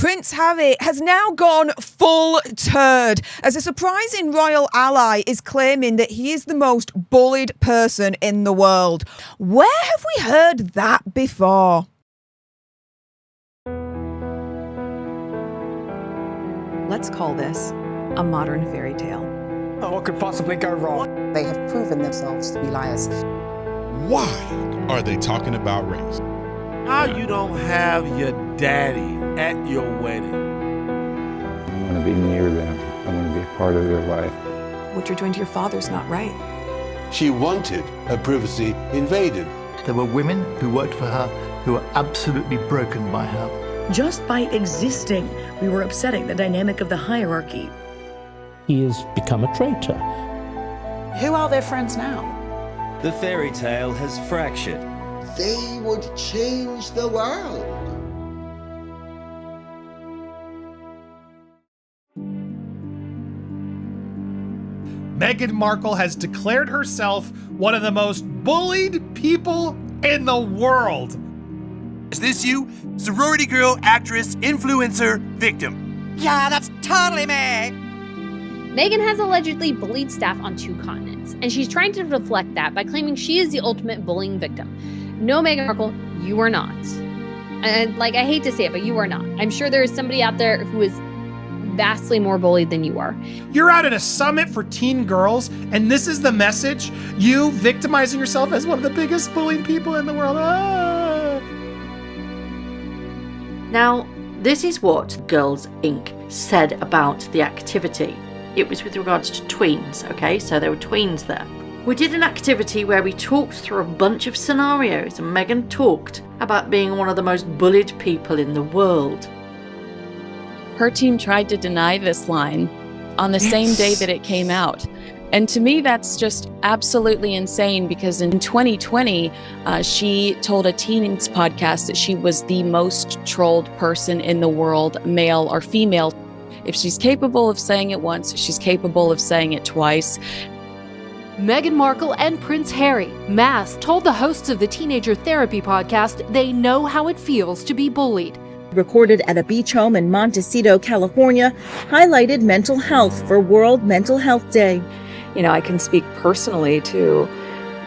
Prince Harry has now gone full turd as a surprising royal ally is claiming that he is the most bullied person in the world. Where have we heard that before? Let's call this a modern fairy tale. What could possibly go wrong? They have proven themselves to be liars. Why are they talking about race? How you don't have your daddy at your wedding? I want to be near them. I want to be a part of their life. What you're doing to your father's not right. She wanted her privacy invaded. There were women who worked for her who were absolutely broken by her. Just by existing, we were upsetting the dynamic of the hierarchy. He has become a traitor. Who are their friends now? The fairy tale has fractured. They would change the world. Meghan Markle has declared herself one of the most bullied people in the world. Is this you? Sorority girl, actress, influencer, victim. Yeah, that's totally me. Meghan has allegedly bullied Stef on 2 continents, and she's trying to deflect that by claiming she is the ultimate bullying victim. No, Meghan Markle, you are not. And I hate to say it, but you are not. I'm sure there is somebody out there who is vastly more bullied than you are. You're out at a summit for teen girls, and this is the message? You victimizing yourself as one of the biggest bullied people in the world. Ah. Now, this is what Girls Inc. said about the activity. It was with regards to tweens, okay? So there were tweens there. We did an activity where we talked through a bunch of scenarios, and Meghan talked about being one of the most bullied people in the world. Her team tried to deny this line on the same day that it came out. And to me, that's just absolutely insane, because in 2020, she told a teens podcast that she was the most trolled person in the world, male or female. If she's capable of saying it once, she's capable of saying it twice. Meghan Markle and Prince Harry masked told the hosts of the Teenager Therapy podcast they know how it feels to be bullied. Recorded at a beach home in Montecito, California, highlighted mental health for World Mental Health Day. You know, I can speak personally too.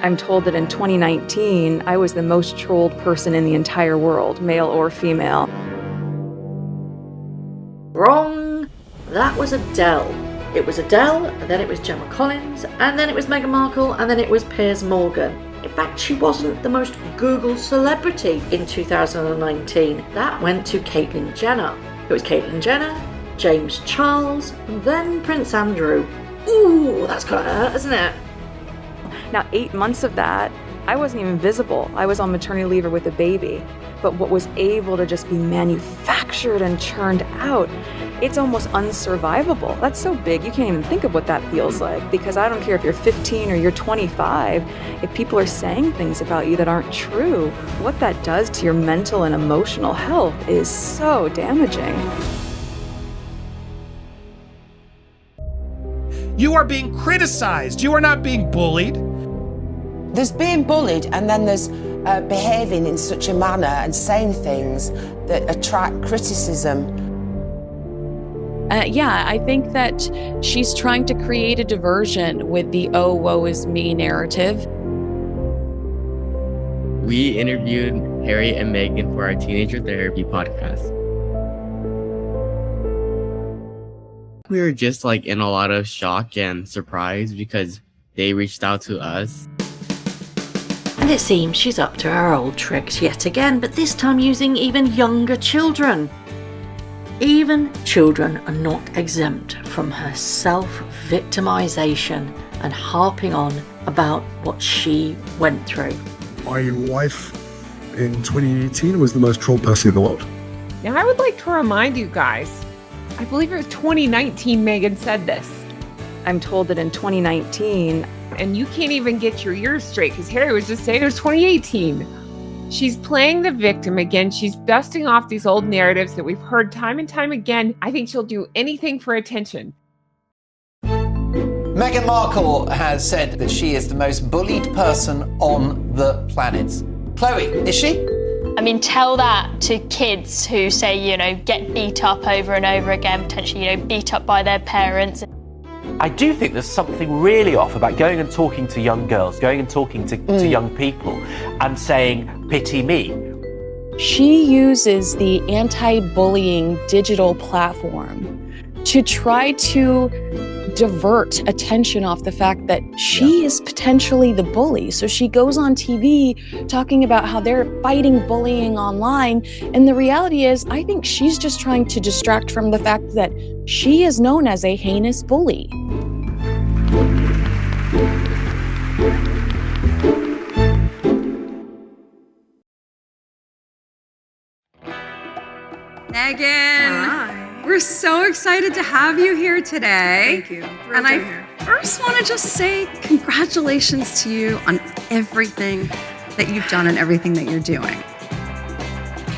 I'm told that in 2019, I was the most trolled person in the entire world, male or female. Wrong. That was Adele. It was Adele, and then it was Gemma Collins, and then it was Meghan Markle, and then it was Piers Morgan. In fact, she wasn't the most Googled celebrity in 2019. That went to Caitlyn Jenner. It was Caitlyn Jenner, James Charles, and then Prince Andrew. Ooh, that's gonna hurt, isn't it? Now, 8 months of that, I wasn't even visible. I was on maternity leave or with a baby. But what was able to just be manufactured and churned out, it's almost unsurvivable. That's so big, you can't even think of what that feels like. Because I don't care if you're 15 or you're 25, if people are saying things about you that aren't true, what that does to your mental and emotional health is so damaging. You are being criticized. You are not being bullied. There's being bullied, and then there's behaving in such a manner and saying things that attract criticism. Yeah, I think that she's trying to create a diversion with the "oh, woe is me" narrative. We interviewed Harry and Meghan for our Teenager Therapy podcast. We were just in a lot of shock and surprise because they reached out to us. And it seems she's up to her old tricks yet again, but this time using even younger children. Even children are not exempt from her self-victimization and harping on about what she went through. My wife in 2018 was the most trolled person in the world. Now, I would like to remind you guys, I believe it was 2019 Meghan said this. I'm told that in 2019, and you can't even get your ears straight because Harry was just saying it was 2018. She's playing the victim again. She's dusting off these old narratives that we've heard time and time again. I think she'll do anything for attention. Meghan Markle has said that she is the most bullied person on the planet. Chloe, is she? I mean, tell that to kids who say, you know, get beat up over and over again, potentially, you know, beat up by their parents. I do think there's something really off about going and talking to young girls, going and talking to young people and saying, pity me. She uses the anti-bullying digital platform to try to divert attention off the fact that she is potentially the bully. So she goes on TV talking about how they're fighting bullying online. And the reality is, I think she's just trying to distract from the fact that she is known as a heinous bully. Meghan, we're so excited to have you here today. Thank you. And I first want to just say congratulations to you on everything that you've done and everything that you're doing.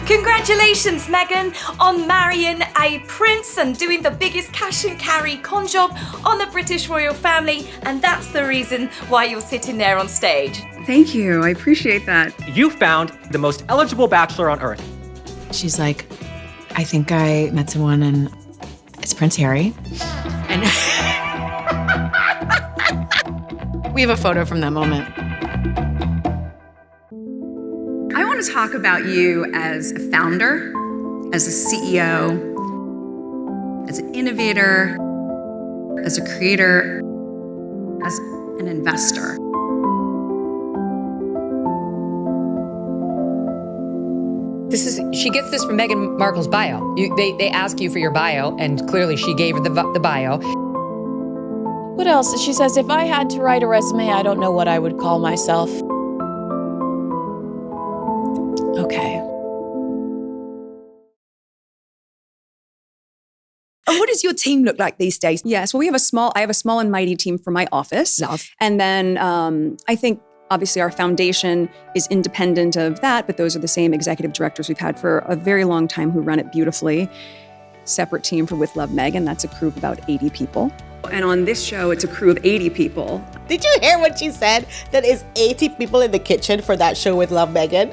Congratulations, Meghan, on marrying a prince and doing the biggest cash and carry con job on the British royal family, and that's the reason why you're sitting there on stage. Thank you, I appreciate that. You found the most eligible bachelor on earth. She's like, I think I met someone and it's Prince Harry. And we have a photo from that moment. I want to talk about you as a founder, as a CEO, as an innovator, as a creator, as an investor. She gets this from Meghan Markle's bio. They ask you for your bio, and clearly she gave her the bio. What else? She says, if I had to write a resume, I don't know what I would call myself. Okay. And what does your team look like these days? Yes, well, I have a small and mighty team for my office. Love. And then I think obviously our foundation is independent of that, but those are the same executive directors we've had for a very long time who run it beautifully. Separate team for With Love Meghan, that's a crew of about 80 people. And on this show, it's a crew of 80 people. Did you hear what she said? That is 80 people in the kitchen for that show With Love Meghan.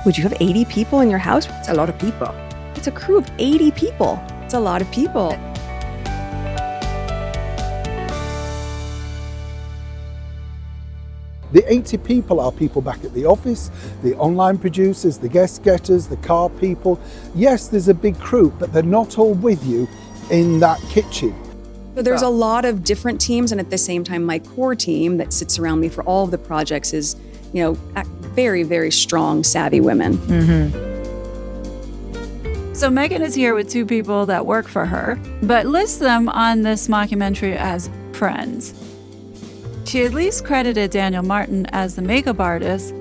Would you have 80 people in your house? It's a lot of people. It's a crew of 80 people. It's a lot of people. The 80 people are people back at the office, the online producers, the guest getters, the car people. Yes, there's a big crew, but they're not all with you in that kitchen. So there's a lot of different teams, and at the same time, my core team that sits around me for all of the projects is, you know, very, very strong, savvy women. So Meghan is here with two people that work for her, but lists them on this mockumentary as friends. She at least credited Daniel Martin as the makeup artist,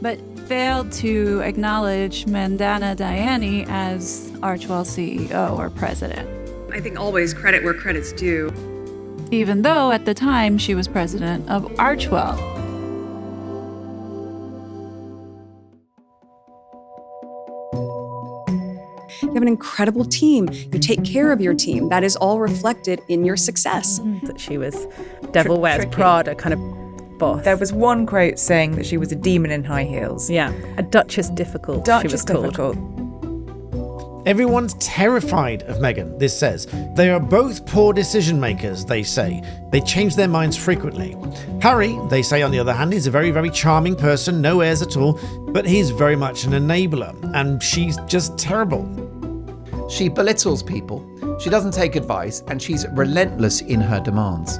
but failed to acknowledge Mandana Dayani as Archwell CEO or president. I think always credit where credit's due. Even though at the time she was president of Archwell. You have an incredible team. You take care of your team. That is all reflected in your success. That she was Devil Wears Prada kind of boss. There was one quote saying that she was a demon in high heels. Yeah. A Duchess Difficult, she was called. Everyone's terrified of Meghan, this says. They are both poor decision makers, they say. They change their minds frequently. Harry, they say, on the other hand, is a very, very charming person, no airs at all, but he's very much an enabler, and she's just terrible. She belittles people, she doesn't take advice, and she's relentless in her demands.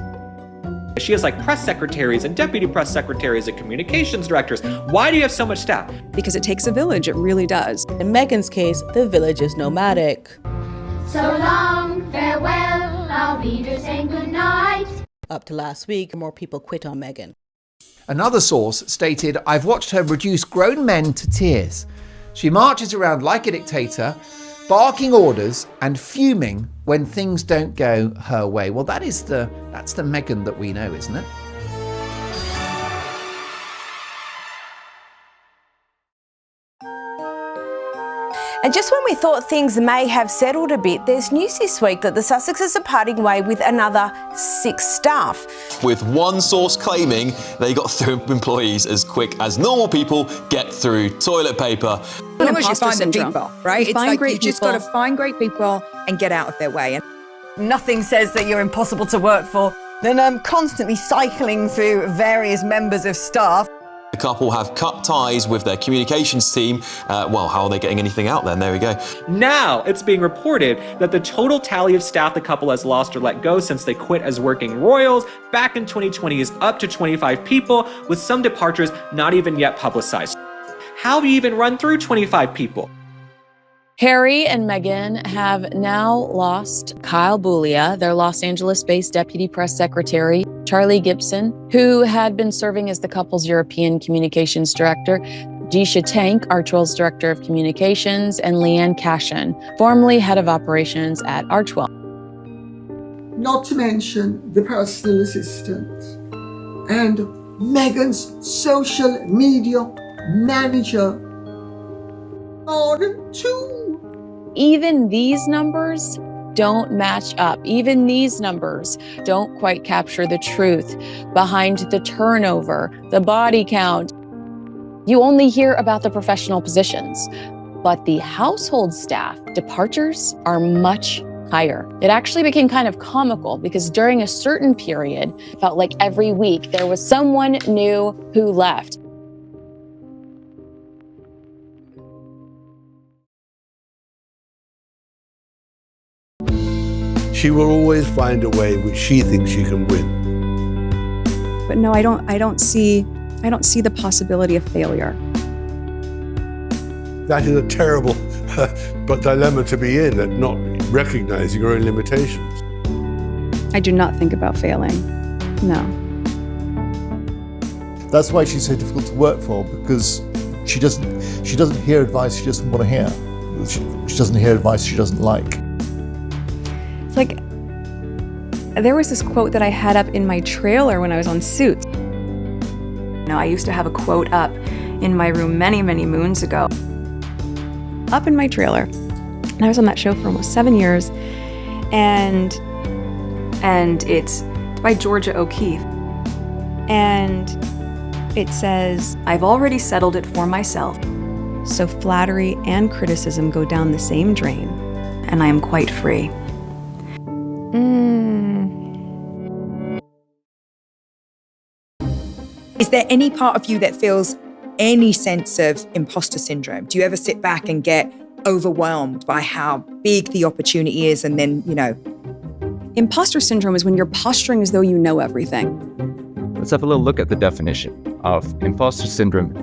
She has like press secretaries and deputy press secretaries and communications directors. Why do you have so much staff? Because it takes a village, it really does. In Meghan's case, the village is nomadic. So long, farewell, I'll be just saying goodnight. Up to last week, more people quit on Meghan. Another source stated, I've watched her reduce grown men to tears. She marches around like a dictator, barking orders and fuming when things don't go her way. Well, that's the Meghan that we know, isn't it? And just when we thought things may have settled a bit, there's news this week that the Sussexes are parting way with another 6 staff. With one source claiming they got through employees as quick as normal people get through toilet paper. As long as you find the people, right? You find great you just got to find great people and get out of their way. Nothing says that you're impossible to work for than constantly cycling through various members of staff. The couple have cut ties with their communications team. Well, how are they getting anything out then? There we go. Now it's being reported that the total tally of staff the couple has lost or let go since they quit as working royals back in 2020 is up to 25 people, with some departures not even yet publicized. How do you even run through 25 people? Harry and Meghan have now lost Kyle Boulia, their Los Angeles-based deputy press secretary, Charlie Gibson, who had been serving as the couple's European communications director, Jisha Tank, Archwell's director of communications, and Leanne Cashin, formerly head of operations at Archwell. Not to mention the personal assistant and Meghan's social media manager. More than 2. Even these numbers don't match up. Even these numbers don't quite capture the truth behind the turnover, the body count. You only hear about the professional positions, but the household staff departures are much higher. It actually became kind of comical because during a certain period, it felt like every week there was someone new who left. She will always find a way which she thinks she can win. But no, I don't see the possibility of failure. That is a terrible but dilemma to be in, at not recognizing your own limitations. I do not think about failing. No. That's why she's so difficult to work for, because she doesn't hear advice she doesn't want to hear. She doesn't hear advice she doesn't like. It's like, there was this quote that I had up in my trailer when I was on Suits. I used to have a quote up in my room many, many moons ago. Up in my trailer. And I was on that show for almost 7 years. And it's by Georgia O'Keeffe. And it says, "I've already settled it for myself. So flattery and criticism go down the same drain, and I am quite free." Is there any part of you that feels any sense of imposter syndrome? Do you ever sit back and get overwhelmed by how big the opportunity is and then, Imposter syndrome is when you're posturing as though you know everything. Let's have a little look at the definition of imposter syndrome.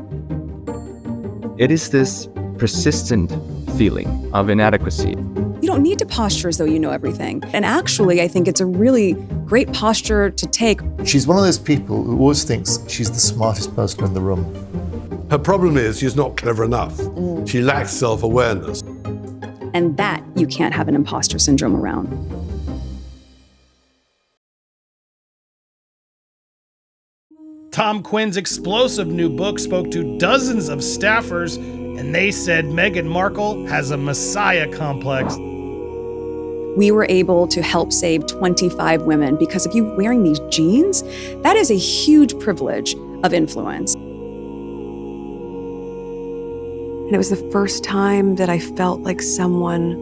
It is this persistent feeling of inadequacy. You don't need to posture as though you know everything. And actually, I think it's a really great posture to take. She's one of those people who always thinks she's the smartest person in the room. Her problem is she's not clever enough. She lacks self-awareness. And that you can't have an imposter syndrome around. Tom Quinn's explosive new book spoke to dozens of staffers, and they said Meghan Markle has a messiah complex. We were able to help save 25 women because of you wearing these jeans. That is a huge privilege of influence. And it was the first time that I felt like someone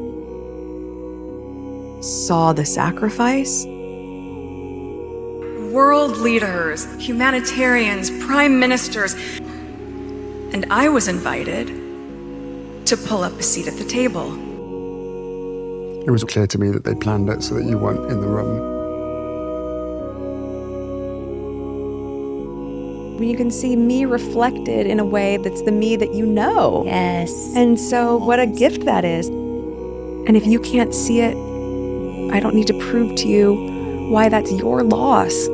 saw the sacrifice. World leaders, humanitarians, prime ministers. And I was invited to pull up a seat at the table. It was clear to me that they planned it so that you weren't in the room. When you can see me reflected in a way that's the me that you know. Yes. And so what a gift that is. And if you can't see it, I don't need to prove to you why that's your loss.